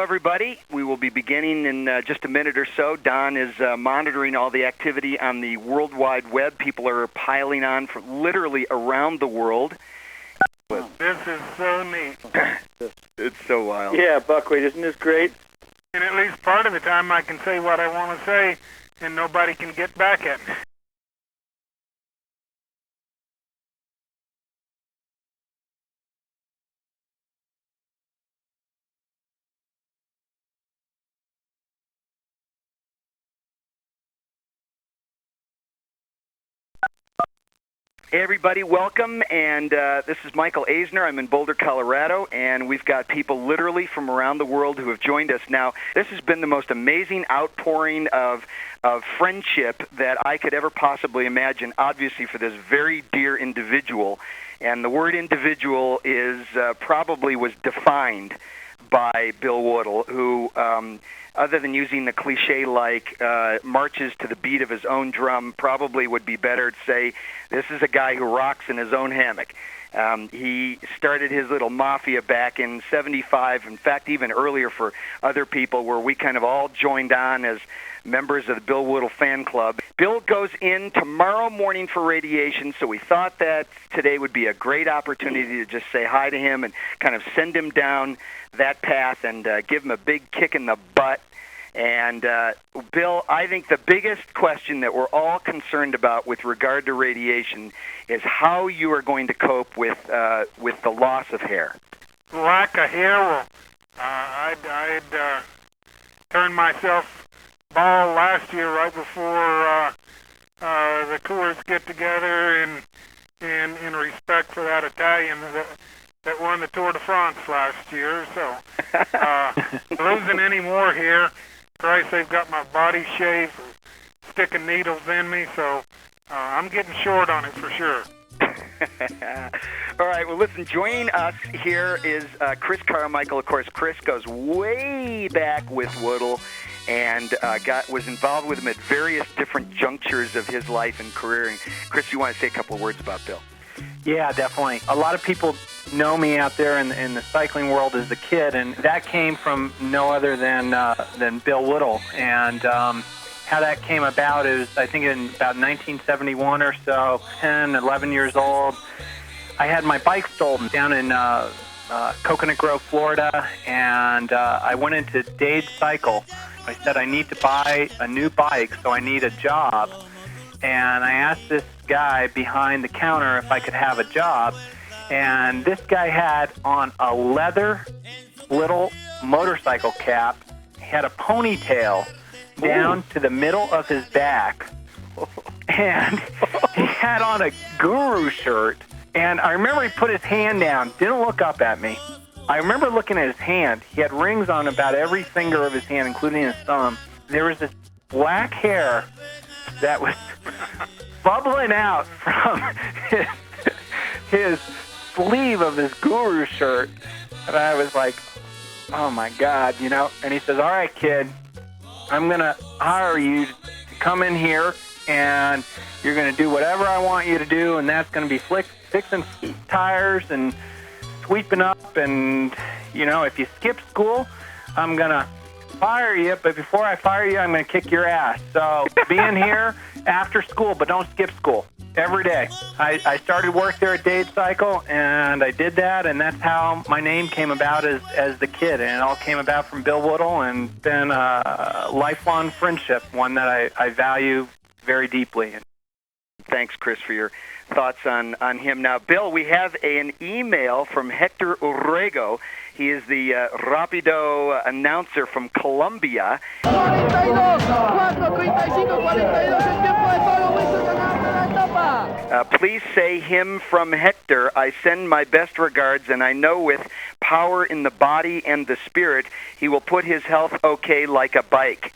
everybody. We will be beginning in just a minute or so. Don is monitoring all the activity on the World Wide Web. People are piling on from literally around the world. This is so neat. It's so wild. Yeah, Buckwheat, isn't this great? And at least part of the time I can say what I want to say, and nobody can get back at me. Hey everybody, welcome, and this is Michael Eisner. I'm in Boulder, Colorado, and we've got people literally from around the world who have joined us. Now, this has been the most amazing outpouring of friendship that I could ever possibly imagine, obviously for this very dear individual. And the word individual is probably was defined by Bill Woodul, who, other than using the cliche like marches to the beat of his own drum, probably would be better to say this is a guy who rocks in his own hammock. He started his little mafia back in '75, in fact, even earlier for other people, where we kind of all joined on as members of the Bill Woodul fan club. Bill goes in tomorrow morning for radiation, so we thought that today would be a great opportunity to just say hi to him and kind of send him down that path and give him a big kick in the butt. And, Bill, I think the biggest question that we're all concerned about with regard to radiation is how you are going to cope with the loss of hair. Lack of hair, well, I'd turned myself bald last year right before the cohorts get together in respect for that Italian that won the Tour de France last year. So losing any more hair. Christ, they've got my body shaved, sticking needles in me, so I'm getting short on it for sure. All right, well, listen, joining us here is Chris Carmichael. Of course, Chris goes way back with Woodul and was involved with him at various different junctures of his life and career. And Chris, you want to say a couple of words about Bill? Yeah, definitely. A lot of people know me out there in the cycling world as the kid, and that came from no other than Bill Woodul. And how that came about is, I think in about 1971 or so, 10, 11 years old, I had my bike stolen down in Coconut Grove, Florida, and I went into Dade Cycle. I said, I need to buy a new bike, so I need a job. And I asked this guy behind the counter if I could have a job, and this guy had on a leather little motorcycle cap. He had a ponytail down to the middle of his back, and he had on a guru shirt. And I remember he put his hand down, didn't look up at me. I remember looking at his hand. He had rings on about every finger of his hand, including his thumb. There was this black hair that was bubbling out from his sleeve of his guru shirt. And I was like, oh my God, you know. And he says, all right, kid, I'm going to hire you to come in here, and you're going to do whatever I want you to do, and that's going to be fixing tires and sweeping up. And, you know, if you skip school, I'm going to fire you, but before I fire you, I'm going to kick your ass. So be in here after school, but don't skip school every day. I started work there at Dade Cycle, and I did that, and that's how my name came about as the kid. And it all came about from Bill Woodul, and been a lifelong friendship, one that I value very deeply. Thanks, Chris, for your thoughts on him. Now, Bill, we have an email from Hector Urrego. He is the Rapido announcer from Colombia. Please say him from Hector. I send my best regards, and I know with power in the body and the spirit, he will put his health okay like a bike.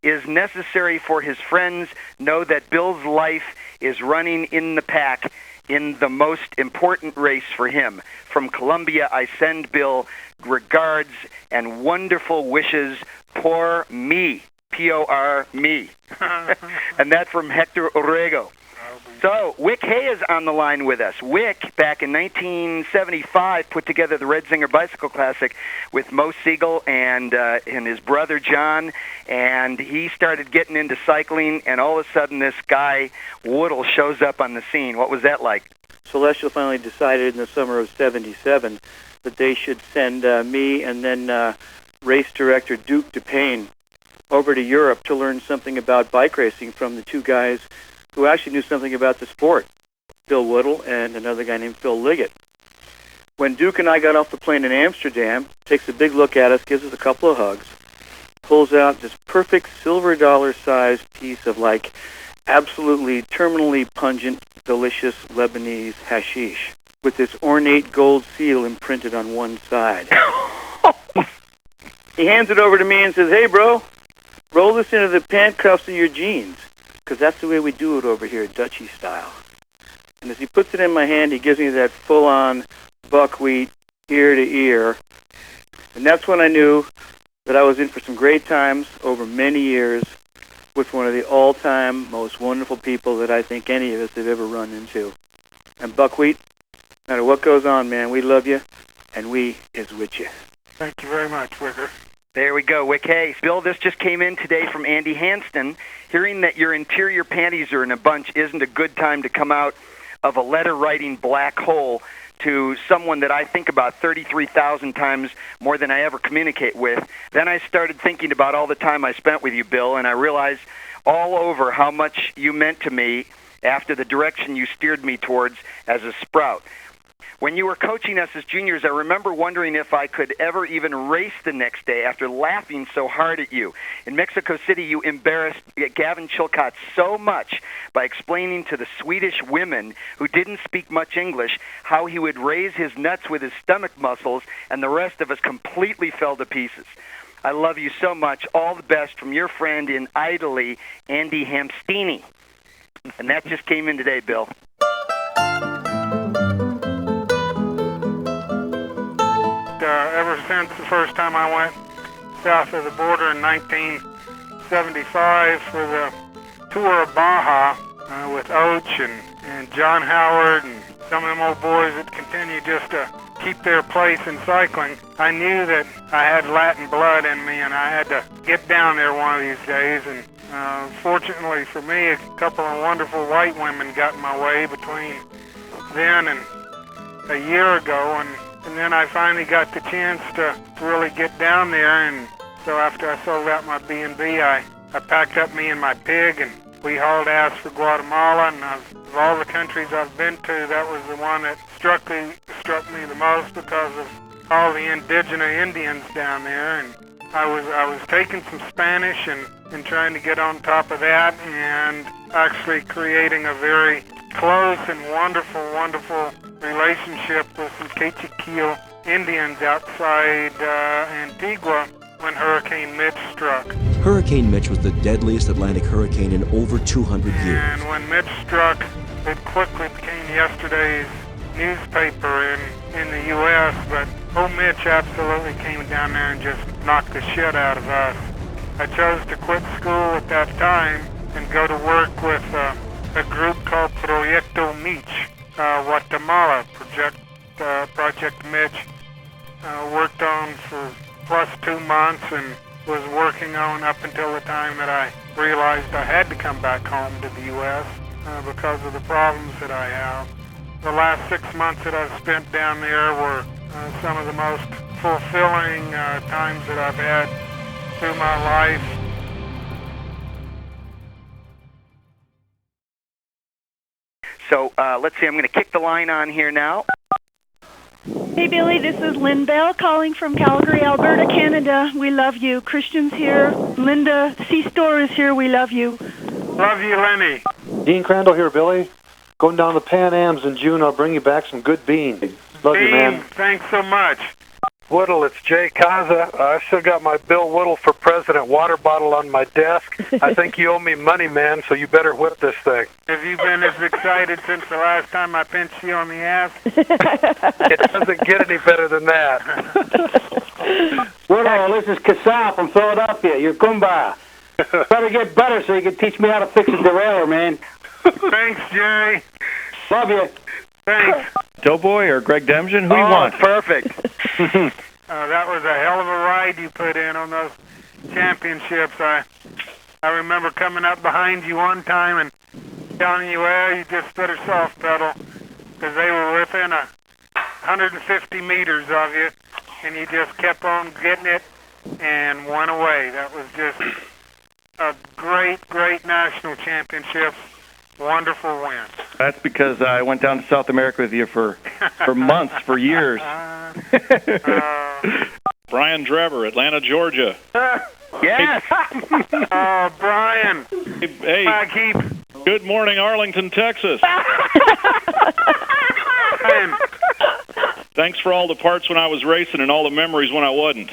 Is necessary for his friends. Know that Bill's life is running in the pack in the most important race for him. From Colombia, I send Bill regards and wonderful wishes for me, P-O-R, me. And that's from Hector Urrego. So, Wick Hay is on the line with us. Wick, back in 1975, put together the Red Zinger Bicycle Classic with Mo Siegel and his brother John, and he started getting into cycling, and all of a sudden this guy, Woodul, shows up on the scene. What was that like? Celestial finally decided in the summer of '77 that they should send me and then race director Duke DePayne over to Europe to learn something about bike racing from the two guys who actually knew something about the sport, Bill Woodul and another guy named Phil Liggett. When Duke and I got off the plane in Amsterdam, takes a big look at us, gives us a couple of hugs, pulls out this perfect silver dollar-sized piece of, like, absolutely terminally pungent, delicious Lebanese hashish with this ornate gold seal imprinted on one side. He hands it over to me and says, "Hey, bro, roll this into the pant cuffs of your jeans, because that's the way we do it over here, Dutchy style." And as he puts it in my hand, he gives me that full-on buckwheat, ear to ear. And that's when I knew that I was in for some great times over many years with one of the all-time most wonderful people that I think any of us have ever run into. And Buckwheat, no matter what goes on, man, we love you, and we is with you. Thank you very much, Wicker. There we go, Wick Hay. Bill, this just came in today from Andy Hanston. Hearing that your interior panties are in a bunch isn't a good time to come out of a letter-writing black hole to someone that I think about 33,000 times more than I ever communicate with. Then I started thinking about all the time I spent with you, Bill, and I realized all over how much you meant to me after the direction you steered me towards as a sprout. When you were coaching us as juniors, I remember wondering if I could ever even race the next day after laughing so hard at you. In Mexico City, you embarrassed Gavin Chilcott so much by explaining to the Swedish women who didn't speak much English how he would raise his nuts with his stomach muscles, and the rest of us completely fell to pieces. I love you so much. All the best from your friend in Italy, Andy Hamstini. And that just came in today, Bill. Ever since the first time I went south of the border in 1975 for the tour of Baja with Oach and John Howard and some of them old boys that continue just to keep their place in cycling, I knew that I had Latin blood in me and I had to get down there one of these days. And fortunately for me, a couple of wonderful white women got in my way between then and a year ago, and then I finally got the chance to really get down there. And so after I sold out my B&B, I packed up me and my pig, and we hauled ass for Guatemala. And of all the countries I've been to, that was the one that struck me the most because of all the indigenous Indians down there. And I was taking some Spanish and trying to get on top of that, and actually creating a very close and wonderful relationship with some Quechiquil Indians outside Antigua when Hurricane Mitch struck. Hurricane Mitch was the deadliest Atlantic hurricane in over 200 years. And when Mitch struck, it quickly became yesterday's newspaper in the U.S., but old Mitch absolutely came down there and just knocked the shit out of us. I chose to quit school at that time and go to work with a group called Proyecto Mitch, Guatemala. Project Mitch worked on for plus 2 months and was working on up until the time that I realized I had to come back home to the U.S. Because of the problems that I have. The last 6 months that I've spent down there were some of the most fulfilling times that I've had through my life. So let's see, I'm going to kick the line on here now. Hey, Billy, this is Lynn Bell calling from Calgary, Alberta, Canada. We love you. Christian's here. Linda C-Store is here. We love you. Love you, Lenny. Dean Crandall here, Billy. Going down the Pan Ams in June, I'll bring you back some good beans. Love you, man. Thanks so much. Woodul, it's Jay Kaza. I've still got my Bill Woodul for President water bottle on my desk. I think you owe me money, man, so you better whip this thing. Have you been as excited since the last time I pinched you on the ass? It doesn't get any better than that. Woodul, this is Kassam from Philadelphia, your Kumba. Better get better so you can teach me how to fix a derailleur, man. Thanks, Jerry. Love you. Thanks. Doughboy or Greg Demjian? Who you want? Perfect. That was a hell of a ride you put in on those championships. I remember coming up behind you one time and telling you, well, you just better soft pedal, because they were within 150 meters of you, and you just kept on getting it and won away. That was just a great, great national championship. Wonderful win. That's because I went down to South America with you for months, for years. Brian Drever, Atlanta, Georgia. Yes. Oh, Brian. Hey, good morning, Arlington, Texas. Brian, Thanks for all the parts when I was racing and all the memories when I wasn't.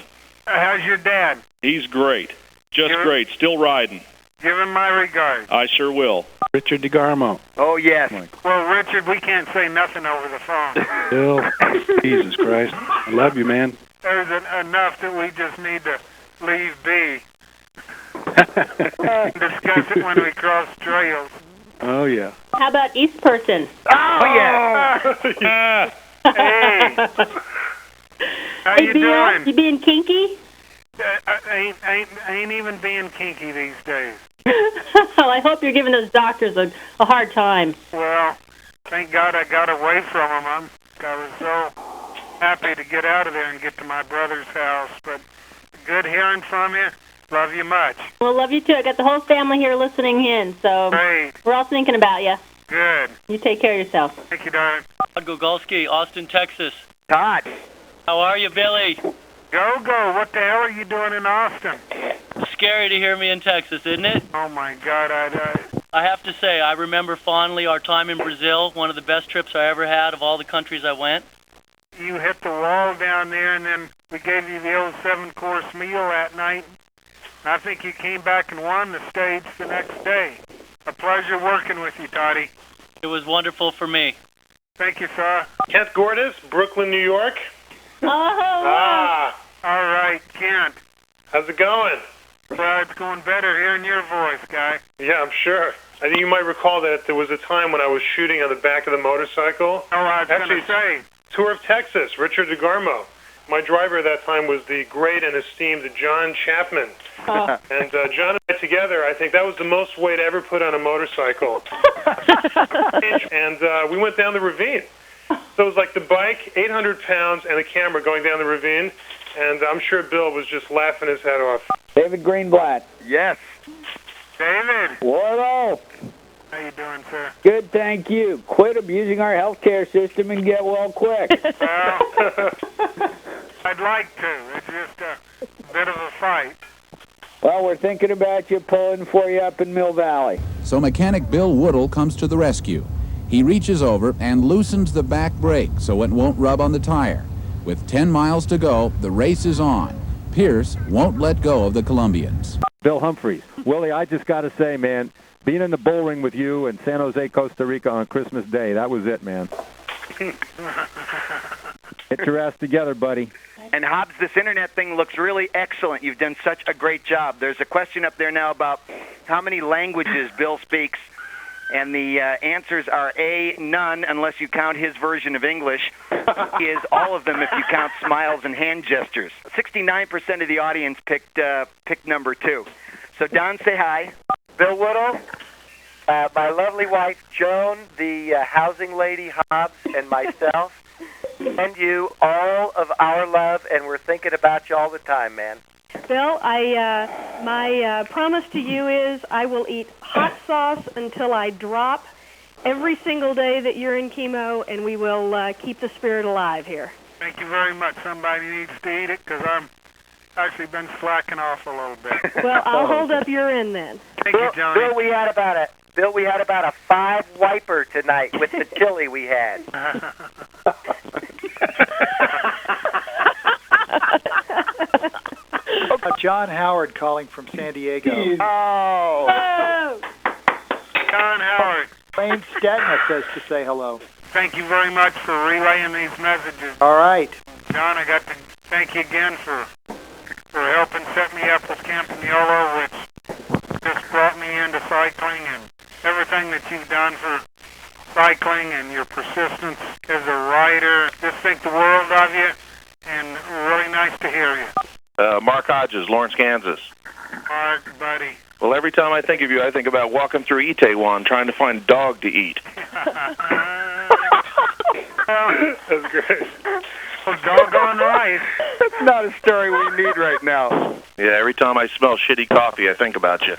how's your dad? He's great. Just great. Still riding. Give him my regards. I sure will. Richard DeGarmo. Oh, yes. Well, Richard, we can't say nothing over the phone. Bill, Jesus Christ. I love you, man. There's enough that we just need to leave be. Discuss it when we cross trails. Oh, yeah. How about East Person? Oh, yeah. Hey. How Hey, you Bill, doing? you being kinky? Ain't even being kinky these days. Well, I hope you're giving those doctors a hard time. Well, thank God I got away from them. I was so happy to get out of there and get to my brother's house. But good hearing from you. Love you much. Well, love you too. I got the whole family here listening in, so Great. we're all thinking about you. Good. You take care of yourself. Thank you, darling. Todd Gogolski, Austin, Texas. Todd. How are you, Billy? Go. What the hell are you doing in Austin? Scary to hear me in Texas, isn't it? Oh, my God. I have to say, I remember fondly our time in Brazil, one of the best trips I ever had of all the countries I went. You hit the wall down there, and then we gave you the old 7-course meal that night. I think you came back and won the stage the next day. A pleasure working with you, Toddy. It was wonderful for me. Thank you, sir. Kent Gordis, Brooklyn, New York. Oh, All right, Kent. How's it going? Well, it's going better hearing your voice, guy. Yeah, I'm sure. I think you might recall that there was a time when I was shooting on the back of the motorcycle. Oh, I was going to say. Tour of Texas, Richard DeGarmo. My driver at that time was the great and esteemed John Chapman. Oh. And John and I together, I think that was the most weight ever put on a motorcycle. And we went down the ravine. So it was like the bike, 800 pounds, and a camera going down the ravine. And I'm sure Bill was just laughing his head off. David Greenblatt. Yes. David. Wardle. How you doing, sir? Good, thank you. Quit abusing our healthcare system and get well quick. Well, I'd like to. It's just a bit of a fight. Well, we're thinking about you, pulling for you up in Mill Valley. So mechanic Bill Woodul comes to the rescue. He reaches over and loosens the back brake so it won't rub on the tire. With 10 miles to go, the race is on. Pierce won't let go of the Colombians. Bill Humphreys. Willie, I just got to say, man, being in the bull ring with you in San Jose, Costa Rica on Christmas Day, that was it, man. Get your ass together, buddy. And Hobbs, this internet thing looks really excellent. You've done such a great job. There's a question up there now about how many languages Bill speaks, and the answers are A, none, unless you count his version of English, is all of them if you count smiles and hand gestures. 69% of the audience picked number 2. So, Don, say hi. Bill Woodul, my lovely wife, Joan, the housing lady, Hobbs, and myself, send you all of our love, and we're thinking about you all the time, man. Bill, my promise to you is I will eat hot sauce until I drop every single day that you're in chemo, and we will keep the spirit alive here. Thank you very much. Somebody needs to eat it because I'm actually been slacking off a little bit. Well, I'll hold up your end then. Thank you, Johnny. Bill, we had about a 5 wiper tonight with the chili we had. John Howard calling from San Diego. Oh. John Howard. Wayne Stegna says to say hello. Thank you very much for relaying these messages. All right. John, I got to thank you again for helping set me up with Campagnola, which just brought me into cycling, and everything that you've done cycling and your persistence as a rider. Just think the world of you, and really nice to hear you. Mark Hodges, Lawrence, Kansas. Mark, buddy. Well, every time I think of you, I think about walking through Itaewon trying to find a dog to eat. That's great. Well, doggone right. That's not a story we need right now. Yeah, every time I smell shitty coffee, I think about you.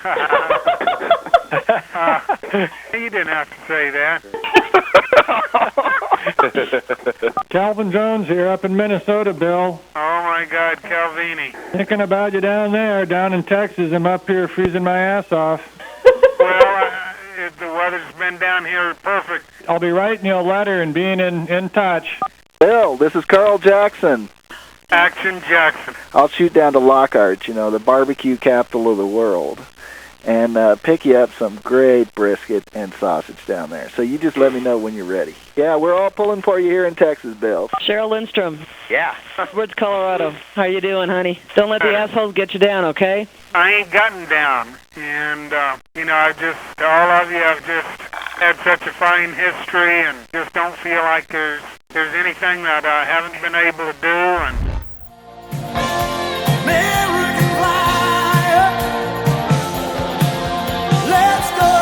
You didn't have to say that. Calvin Jones here up in Minnesota, Bill. Oh, my God, Calvini. Thinking about you down there, down in Texas. I'm up here freezing my ass off. Well, the weather's been down here perfect. I'll be writing you a letter and being in touch. Bill, this is Carl Jackson. Action Jackson. I'll shoot down to Lockhart, the barbecue capital of the world, and pick you up some great brisket and sausage down there. So you just let me know when you're ready. Yeah, we're all pulling for you here in Texas, Bill. Cheryl Lindstrom. Yeah. Woods, Colorado. How you doing, honey? Don't let the assholes get you down, okay? I ain't gotten down. And, I just, all of you have just had such a fine history and just don't feel like there's anything that I haven't been able to do. And American flyer, let's go,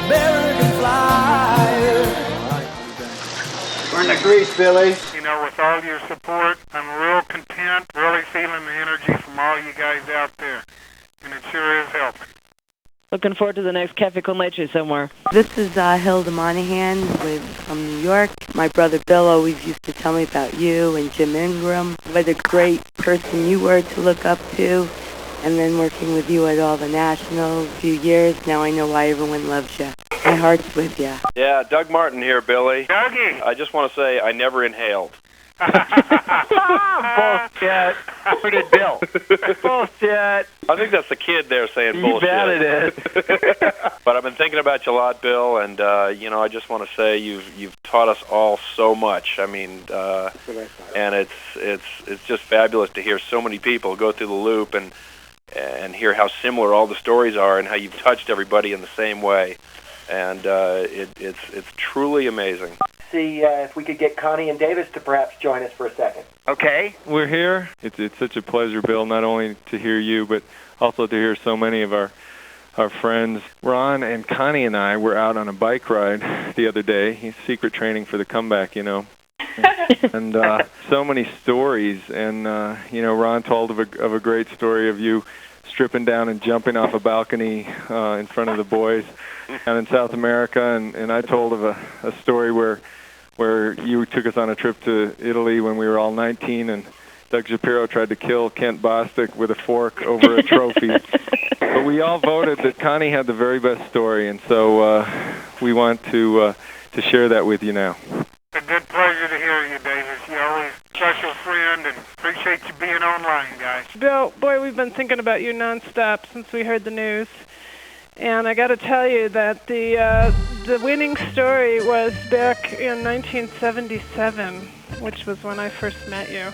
American flyer. We're in the grease, Billy. with all your support, I'm real content, really feeling the energy from all you guys out there. And it sure is helping. Looking forward to the next Cafe Con Leche somewhere. This is Hilda Monahan from New York. My brother Bill always used to tell me about you and Jim Ingram, what a great person you were to look up to. And then working with you at all the nationals a few years, now I know why everyone loves you. My heart's with you. Yeah, Doug Martin here, Billy. Dougie! I just want to say I never inhaled. Bullshit. Who did Bill? Bullshit. I think that's the kid there saying bullshit. You bet it is. But I've been thinking about you a lot, Bill, and I just want to say you've taught us all so much. I mean, and it's just fabulous to hear so many people go through the loop and hear how similar all the stories are and how you've touched everybody in the same way. And it's truly amazing. See if we could get Connie and Davis to perhaps join us for a second. Okay. We're here. It's such a pleasure, Bill, not only to hear you, but also to hear so many of our friends. Ron and Connie and I were out on a bike ride the other day. He's secret training for the comeback, And so many stories. And, Ron told of a great story of you stripping down and jumping off a balcony in front of the boys down in South America. And I told of a story where you took us on a trip to Italy when we were all 19, and Doug Shapiro tried to kill Kent Bostic with a fork over a trophy. But we all voted that Connie had the very best story, and so we want to share that with you now. A good pleasure to hear you, Davis. You're always a special friend, and appreciate you being online, guys. Bill, boy, we've been thinking about you nonstop since we heard the news. And I got to tell you that the winning story was back in 1977, which was when I first met you.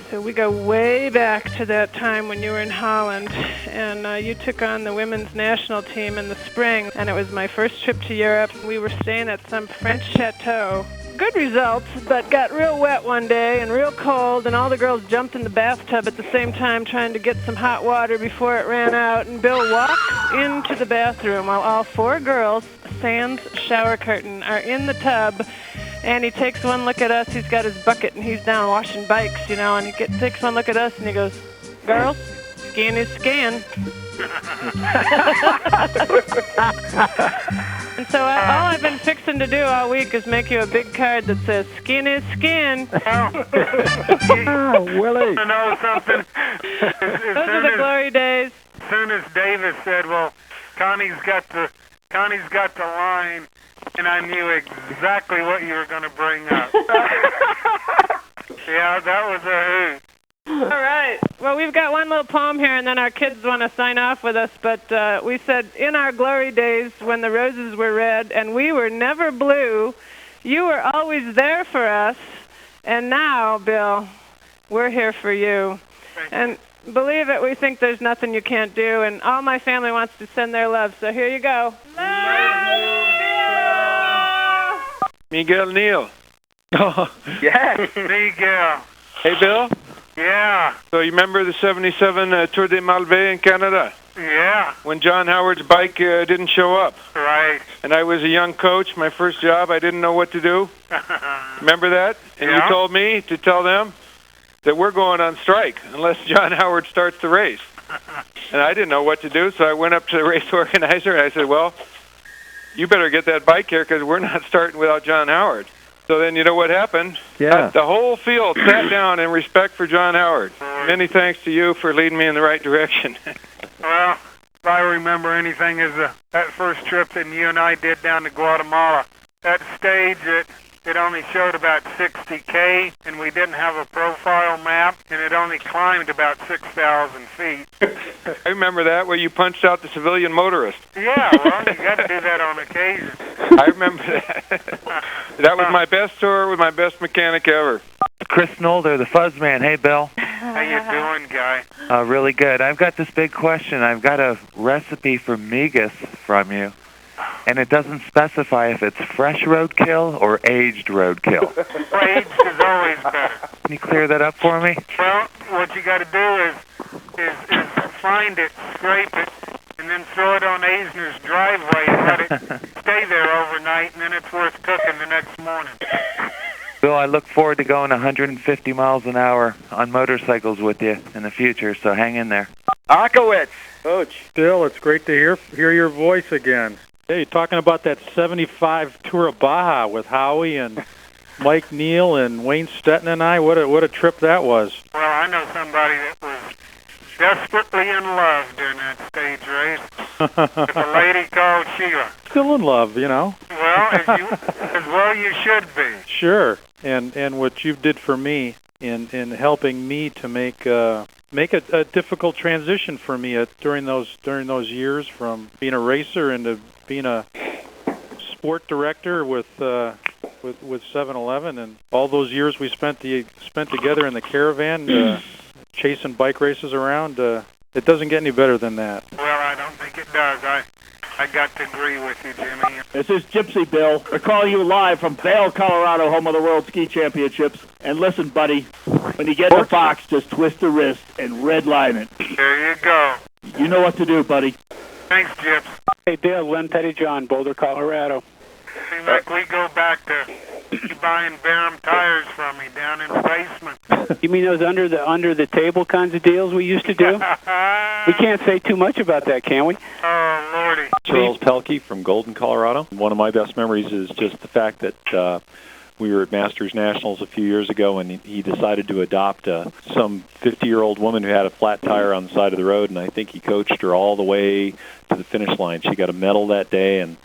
So we go way back to that time when you were in Holland, and you took on the women's national team in the spring, and it was my first trip to Europe. We were staying at some French chateau. Good results, but got real wet one day and real cold, and all the girls jumped in the bathtub at the same time trying to get some hot water before it ran out, and Bill walks into the bathroom while all four girls, sans shower curtain, are in the tub, and he takes one look at us. He's got his bucket, and he's down washing bikes, and he takes one look at us, and he goes, "Girls, skin is skin." And so all I've been fixing to do all week is make you a big card that says, "Skin is skin." Oh, Willie. You know something? Those are the glory days. As soon as Davis said, well, Connie's got the line, and I knew exactly what you were going to bring up. Yeah, that was a hoot. All right. Well, we've got one little poem here, and then our kids want to sign off with us. But we said, in our glory days when the roses were red and we were never blue, you were always there for us. And now, Bill, we're here for you. And believe it, we think there's nothing you can't do. And all my family wants to send their love. So here you go. Love you, Miguel Neal. Yes. Miguel. Hey, Bill. Yeah. So you remember the 77 Tour de Malvé in Canada? Yeah. When John Howard's bike didn't show up. Right. And I was a young coach, my first job, I didn't know what to do. Remember that? And you told me to tell them that we're going on strike unless John Howard starts the race. And I didn't know what to do, so I went up to the race organizer and I said, well, you better get that bike here because we're not starting without John Howard. So then you know what happened? Yeah. The whole field sat down in respect for John Howard. Many thanks to you for leading me in the right direction. Well, if I remember anything, is that first trip that you and I did down to Guatemala. That stage, it only showed about 60K, and we didn't have a profile map, and it only climbed about 6,000 feet. I remember that, where you punched out the civilian motorist. Yeah, well, you got to do that on occasion. I remember that. That was my best tour with my best mechanic ever. Chris Nolder, the Fuzzman. Hey, Bill. How you doing, guy? Really good. I've got this big question. I've got a recipe for migas from you, and it doesn't specify if it's fresh roadkill or aged roadkill. Aged is always better. Can you clear that up for me? Well, what you got to do is find it, scrape it, and then throw it on Eisner's driveway and let it stay there overnight, and then it's worth cooking the next morning. Bill, I look forward to going 150 miles an hour on motorcycles with you in the future, so hang in there. Akowitz. Coach. Bill, it's great to hear your voice again. Hey, talking about that 75 Tour of Baja with Howie and Mike Neal and Wayne Stetton and I, what a trip that was. Well, I know somebody that was desperately in love during that stage race with a lady called Sheila. Still in love, you know. Well, as well you should be. Sure, and what you did for me in helping me to make a difficult transition for me during those years from being a racer into being a sport director with 7-Eleven, and all those years we spent together in the caravan chasing bike races around. It doesn't get any better than that. Well, I don't think it does. I got to agree with you, Jimmy. This is Gypsy Bill. We're calling you live from Vail, Colorado, home of the World Ski Championships. And listen, buddy, when you get in the box, just twist the wrist and red line it. There you go. You know what to do, buddy. Thanks, Gyps. Hey, Dale, Len Pettyjohn, Boulder, Colorado. Seems like we go back to buying Barham tires from me down in the basement. You mean those under the table kinds of deals we used to do? We can't say too much about that, can we? Oh, Lordy. Charles Pelkey from Golden, Colorado. One of my best memories is just the fact that we were at Masters Nationals a few years ago, and he decided to adopt some 50-year-old woman who had a flat tire on the side of the road, and I think he coached her all the way to the finish line. She got a medal that day and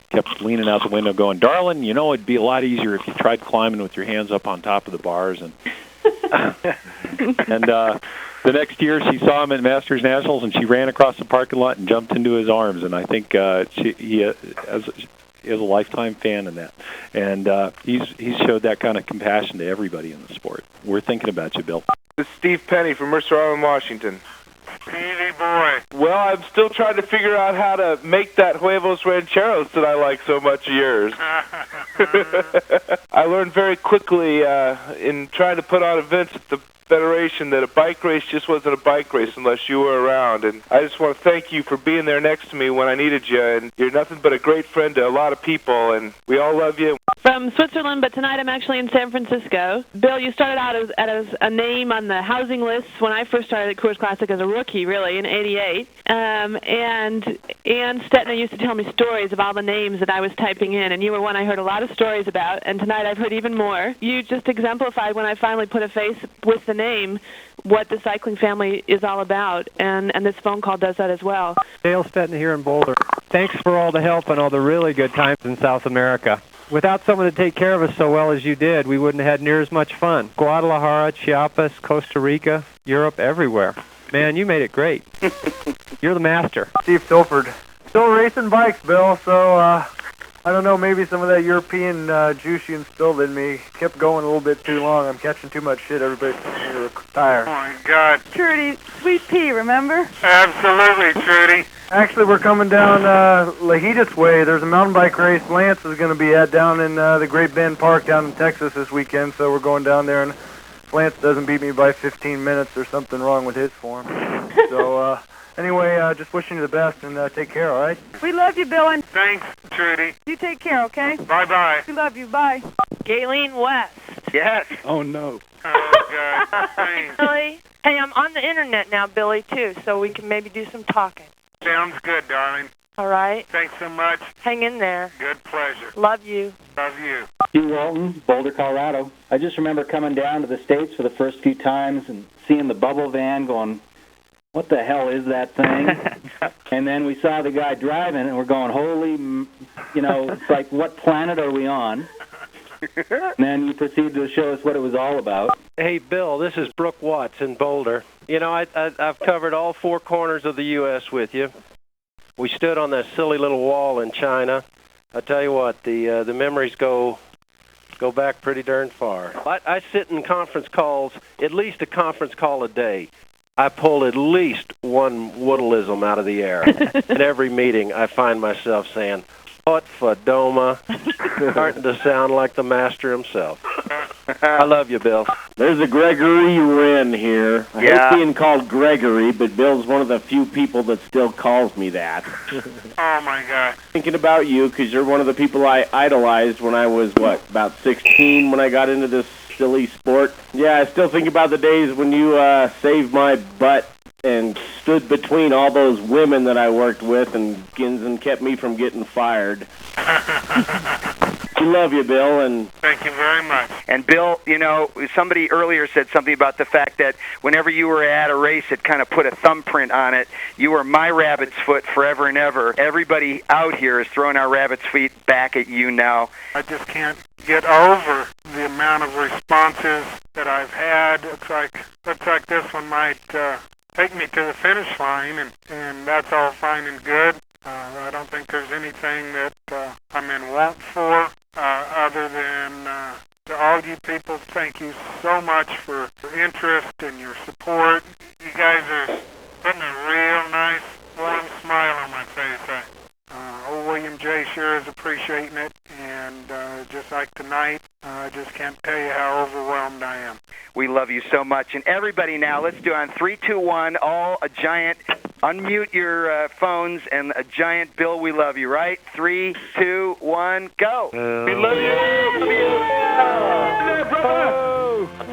kept leaning out the window going, "Darling, you know, it'd be a lot easier if you tried climbing with your hands up on top of the bars." And the next year she saw him at Masters Nationals, and she ran across the parking lot and jumped into his arms. And I think he is a lifetime fan in that. And he's showed that kind of compassion to everybody in the sport. We're thinking about you, Bill. This is Steve Penny from Mercer Island, Washington. Stevie boy. Well, I'm still trying to figure out how to make that Huevos Rancheros that I like so much of yours. I learned very quickly in trying to put on events at the Federation that a bike race just wasn't a bike race unless you were around. And I just want to thank you for being there next to me when I needed you. And you're nothing but a great friend to a lot of people, and we all love you. From Switzerland, but tonight I'm actually in San Francisco. Bill, you started out as a name on the housing lists when I first started at Coors Classic as a rookie, really, in '88. And Ann Stetner used to tell me stories of all the names that I was typing in, and you were one I heard a lot of stories about, and tonight I've heard even more. You just exemplified when I finally put a face with the name what the cycling family is all about, and this phone call does that as well. Dale Stetton here in Boulder. Thanks for all the help and all the really good times in South America. Without someone to take care of us so well as you did, we wouldn't have had near as much fun. Guadalajara, Chiapas, Costa Rica, Europe, everywhere. Man, you made it great. You're the master. Steve Tilford. Still racing bikes, Bill, so I don't know, maybe some of that European juice you instilled in me kept going a little bit too long. I'm catching too much shit. Everybody's telling me to retire. Oh, my God. Trudy, Sweet Pea, remember? Absolutely, Trudy. Actually, we're coming down Lajitas way. There's a mountain bike race Lance is going to be at down in the Great Bend Park down in Texas this weekend, so we're going down there, and if Lance doesn't beat me by 15 minutes, there's something wrong with his form. So, anyway, just wishing you the best, and take care, all right? We love you, Bill, and thanks, Trudy. You take care, okay? Bye-bye. We love you. Bye. Gayleen West. Yes. Oh, no. Oh, God. Thanks. Billy. Hey, I'm on the internet now, Billy, too, so we can maybe do some talking. Sounds good, darling. All right. Thanks so much. Hang in there. Good pleasure. Love you. Love you. Hugh Walton, Boulder, Colorado. I just remember coming down to the States for the first few times and seeing the bubble van going, what the hell is that thing? And then we saw the guy driving, and we're going, holy, it's like, what planet are we on? And then you proceeded to show us what it was all about. Hey, Bill, this is Brooke Watts in Boulder. You know, I've covered all four corners of the U.S. with you. We stood on that silly little wall in China. I tell you what, the memories go back pretty darn far. I sit in conference calls, at least a conference call a day. I pull at least one Woodulism out of the air. At every meeting, I find myself saying, "What Fadoma," starting to sound like the master himself. I love you, Bill. There's a Gregory Wren here. I hate being called Gregory, but Bill's one of the few people that still calls me that. Oh, my God. Thinking about you, because you're one of the people I idolized when I was, about 16 when I got into this silly sport. Yeah, I still think about the days when you saved my butt and stood between all those women that I worked with and kept me from getting fired. We love you, Bill, and thank you very much. And Bill, somebody earlier said something about the fact that whenever you were at a race, it kind of put a thumbprint on it. You were my rabbit's foot forever and ever. Everybody out here is throwing our rabbit's feet back at you now. I just can't get over the amount of responses that I've had. Looks like this one might take me to the finish line, and that's all fine and good. I don't think there's anything that I'm in want for other than to all you people, thank you so much for your interest and your support. You guys are putting a real nice, warm smile on my face. Old William J. sure is appreciating it, and just like tonight, I just can't tell you how overwhelmed I am. We love you so much. And everybody now, let's do on 3, 2, 1, all a giant, unmute your phones, and a giant Bill, we love you, right? 3, 2, 1, go. We love you. We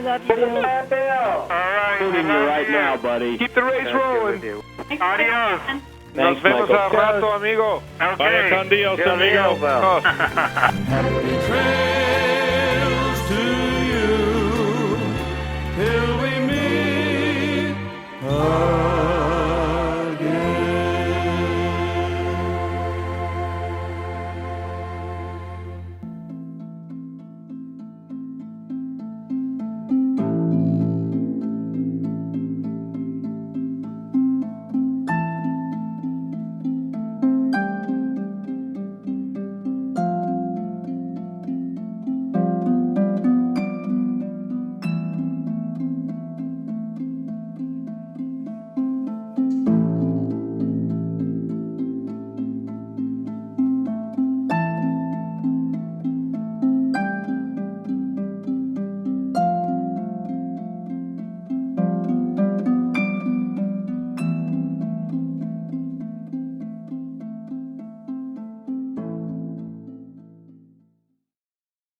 love you, Bill. All right. Shooting you right now, buddy. Keep the race rolling. Adios. Nos vemos al rato, amigo. Okay. Vaya con Dios, amigo. Happy trail.